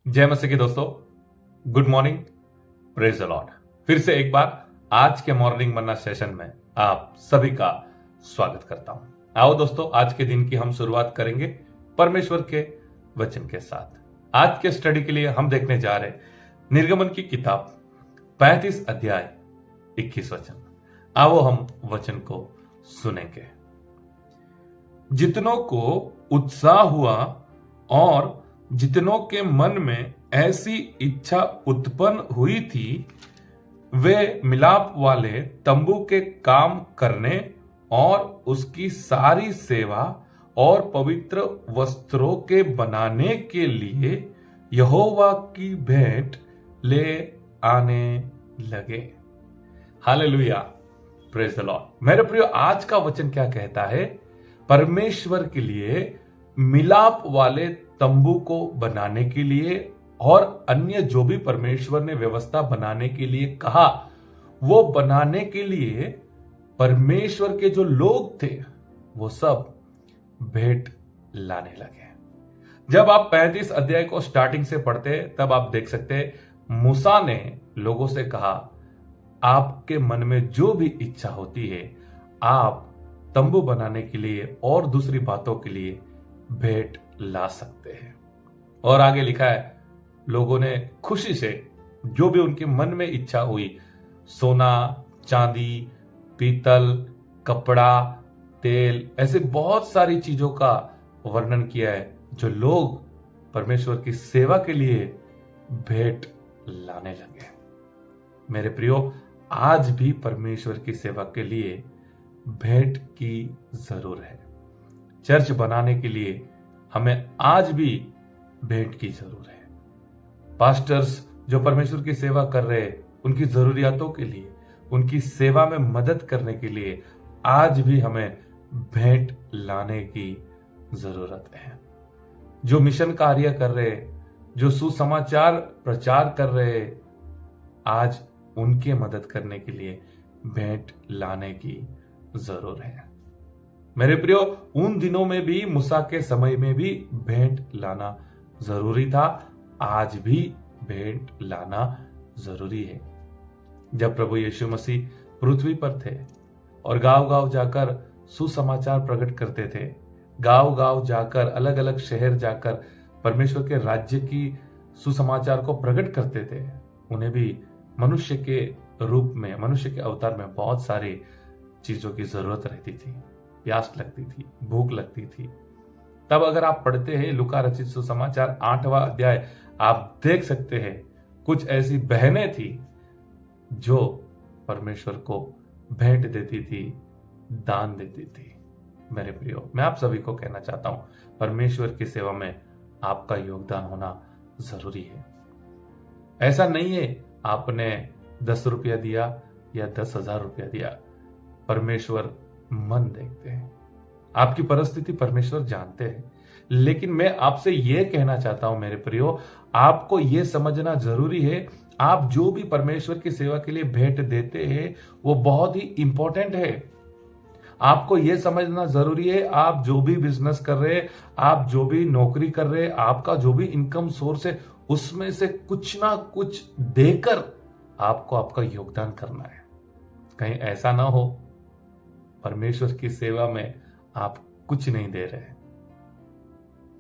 जय मसीह के दोस्तों, good morning, praise the Lord. फिर से एक बार आज के मॉर्निंग मन्ना सेशन में आप सभी का स्वागत करता हूं। आओ दोस्तों, आज के दिन की हम शुरुआत करेंगे परमेश्वर के वचन के साथ। आज के स्टडी के लिए हम देखने जा रहे निर्गमन की किताब 35 अध्याय 21 वचन। आओ हम वचन को सुनेंगे। जितनों को उत्साह हुआ और जितनों के मन में ऐसी इच्छा उत्पन्न हुई थी, वे मिलाप वाले तंबू के काम करने और उसकी सारी सेवा और पवित्र वस्त्रों के बनाने के लिए यहोवा की भेंट ले आने लगे। Hallelujah, praise the Lord. मेरे प्रियो, आज का वचन क्या कहता है? परमेश्वर के लिए मिलाप वाले तंबू को बनाने के लिए और अन्य जो भी परमेश्वर ने व्यवस्था बनाने के लिए कहा, वो बनाने के लिए परमेश्वर के जो लोग थे वो सब भेंट लाने लगे। जब आप 35 अध्याय को स्टार्टिंग से पढ़ते तब आप देख सकते मूसा ने लोगों से कहा, आपके मन में जो भी इच्छा होती है आप तंबू बनाने के लिए और दूसरी बातों के लिए भेंट ला सकते हैं। और आगे लिखा है, लोगों ने खुशी से जो भी उनके मन में इच्छा हुई, सोना, चांदी, पीतल, कपड़ा, तेल, ऐसे बहुत सारी चीजों का वर्णन किया है जो लोग परमेश्वर की सेवा के लिए भेंट लाने लगे। मेरे प्रियो, आज भी परमेश्वर की सेवा के लिए भेंट की जरूरत है। चर्च बनाने के लिए हमें आज भी भेंट की जरूरत है। पास्टर्स जो परमेश्वर की सेवा कर रहे हैं, उनकी जरूरियातों के लिए, उनकी सेवा में मदद करने के लिए आज भी हमें भेंट लाने की जरूरत है। जो मिशन कार्य कर रहे हैं, जो सुसमाचार प्रचार कर रहे हैं, आज उनके मदद करने के लिए भेंट लाने की जरूरत है। मेरे प्रियो, उन दिनों में भी, मूसा के समय में भी भेंट लाना जरूरी था। आज भी भेंट लाना जरूरी है। जब प्रभु यीशु मसीह पृथ्वी पर थे और गांव-गांव जाकर सुसमाचार प्रकट करते थे, गांव-गांव जाकर, अलग अलग शहर जाकर परमेश्वर के राज्य की सुसमाचार को प्रकट करते थे, उन्हें भी मनुष्य के रूप में, मनुष्य के अवतार में बहुत सारी चीजों की जरूरत रहती थी। प्यास लगती थी, भूख लगती थी। तब अगर आप पढ़ते हैं लूका रचित सुसमाचार 8वां अध्याय, आप देख सकते हैं कुछ ऐसी बहनें थी जो परमेश्वर को भेंट देती थी, दान देती थी। मेरे प्रियो, मैं आप सभी को कहना चाहता हूं, परमेश्वर की सेवा में आपका योगदान होना जरूरी है। ऐसा नहीं है आपने 10 रुपया दिया या 10,000 रुपया दिया। परमेश्वर मन देखते हैं, आपकी परिस्थिति परमेश्वर जानते हैं। लेकिन मैं आपसे यह कहना चाहता हूं मेरे प्रियो, आपको यह समझना जरूरी है, आप जो भी परमेश्वर की सेवा के लिए भेंट देते हैं वो बहुत ही इंपॉर्टेंट है। आपको यह समझना जरूरी है, आप जो भी बिजनेस कर रहे हैं, आप जो भी नौकरी कर रहे हैं, आपका जो भी इनकम सोर्स है, उसमें से कुछ ना कुछ देकर आपको आपका योगदान करना है। कहीं ऐसा ना हो परमेश्वर की सेवा में आप कुछ नहीं दे रहे।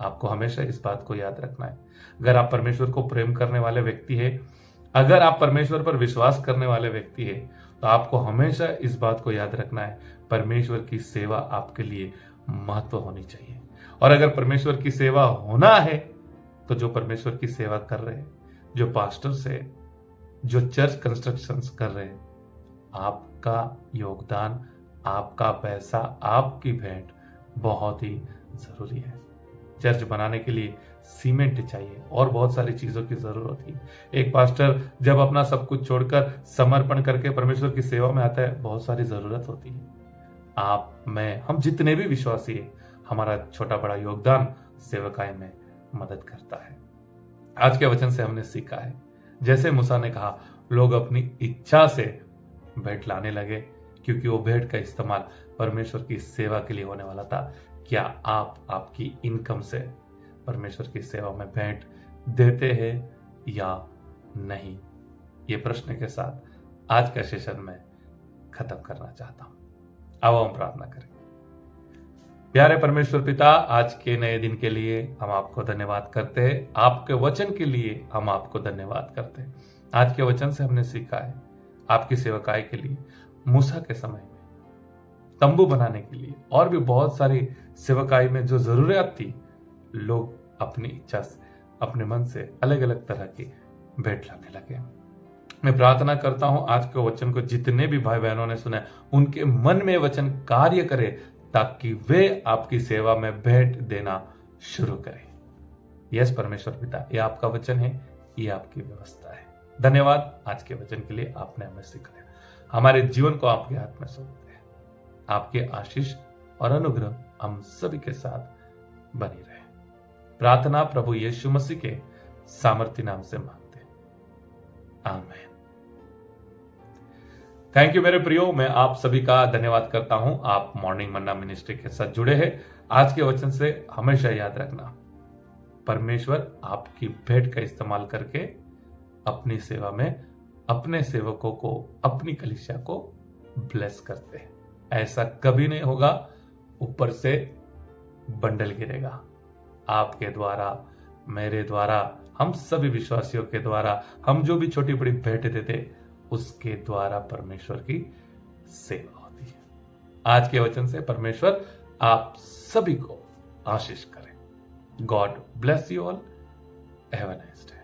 आपको हमेशा इस बात को याद रखना है। अगर आप परमेश्वर को प्रेम करने वाले व्यक्ति है, अगर आप परमेश्वर पर विश्वास करने वाले व्यक्ति है, तो आपको हमेशा इस बात को याद रखना है, परमेश्वर की सेवा आपके लिए महत्व होनी चाहिए। और अगर परमेश्वर की सेवा होना है, तो जो परमेश्वर की सेवा कर रहे हैं, जो पास्टर्स है, जो चर्च कंस्ट्रक्शंस कर रहे हैं, आपका योगदान, आपका पैसा, आपकी भेंट बहुत ही जरूरी है। चर्च बनाने के लिए सीमेंट चाहिए और बहुत सारी चीजों की जरूरत है। एक पास्टर जब अपना सब कुछ छोड़कर समर्पण करके परमेश्वर की सेवा में आता है, बहुत सारी जरूरत होती है। आप, मैं, हम जितने भी विश्वासी है, हमारा छोटा बड़ा योगदान सेवकाई में मदद करता है। आज के वचन से हमने सीखा है, जैसे मूसा ने कहा, लोग अपनी इच्छा से भेंट लाने लगे, क्योंकि वो भेंट का इस्तेमाल परमेश्वर की सेवा के लिए होने वाला था। क्या आप आपकी इनकम से परमेश्वर की सेवा में भेंट देते हैं या नहीं? ये प्रश्न के साथ आज का सेशन में खत्म करना चाहता हूं। आओ हम प्रार्थना करें। प्यारे परमेश्वर पिता, आज के नए दिन के लिए हम आपको धन्यवाद करते हैं। आपके वचन के लिए हम आपको धन्यवाद करते हैं। आज के वचन से हमने सीखा है आपकी सेवकाई के लिए मूसा के समय में तंबू बनाने के लिए और भी बहुत सारी सेवकाई में जो जरूरत थी, लोग अपनी इच्छा से, अपने मन से अलग अलग तरह की भेंट लाने लगे। मैं प्रार्थना करता हूं आज के वचन को जितने भी भाई बहनों ने सुना उनके मन में वचन कार्य करे, ताकि वे आपकी सेवा में भेंट देना शुरू करें। यस परमेश्वर पिता, ये आपका वचन है, ये आपकी व्यवस्था है। धन्यवाद आज के वचन के लिए, आपने हमें सिखाया। हमारे जीवन को आपके हाथ में सौंपते हैं। आपके आशीष और अनुग्रह हम सभी के साथ बनी रहे। प्रार्थना प्रभु यीशु मसीह के सामर्थ्य नाम से मांगते हैं, आमीन। थैंक यू मेरे प्रियो, मैं आप सभी का धन्यवाद करता हूं। आप मॉर्निंग मन्ना मिनिस्ट्री के साथ जुड़े हैं। आज के वचन से हमेशा याद रखना, परमेश्वर आपकी भेंट का इस्तेमाल करके अपनी सेवा में अपने सेवकों को, अपनी कलीसिया को ब्लेस करते हैं। ऐसा कभी नहीं होगा ऊपर से बंडल गिरेगा। आपके द्वारा, मेरे द्वारा, हम सभी विश्वासियों के द्वारा, हम जो भी छोटी बड़ी भेंट देते उसके द्वारा परमेश्वर की सेवा होती है। आज के वचन से परमेश्वर आप सभी को आशीष करें। God bless you all. Have a nice day.